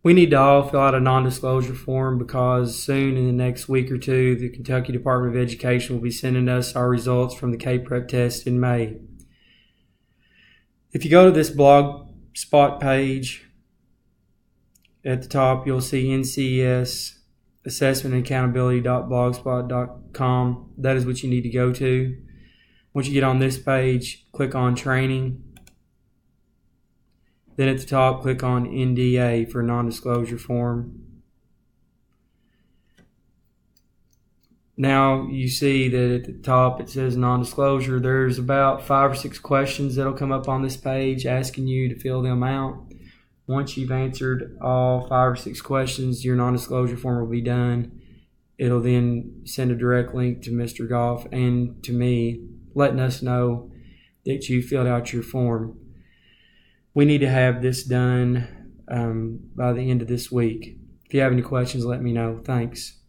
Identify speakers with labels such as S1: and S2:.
S1: We need to all fill out a non-disclosure form because soon in the next week or two, the Kentucky Department of Education will be sending us our results from the K-Prep test in May. If you go to this blog spot page, at the top you'll see NCES assessment and accountability.blogspot.com. That is what you need to go to. Once you get on this page, click on training. Then at the top, click on NDA for non-disclosure form. Now you see that at the top it says non-disclosure. There's about 5 or 6 questions that'll come up on this page asking you to fill them out. Once you've answered all 5 or 6 questions, your non-disclosure form will be done. It'll then send a direct link to Mr. Goff and to me, letting us know that you filled out your form. We need to have this done by the end of this week. If you have any questions, let me know. Thanks.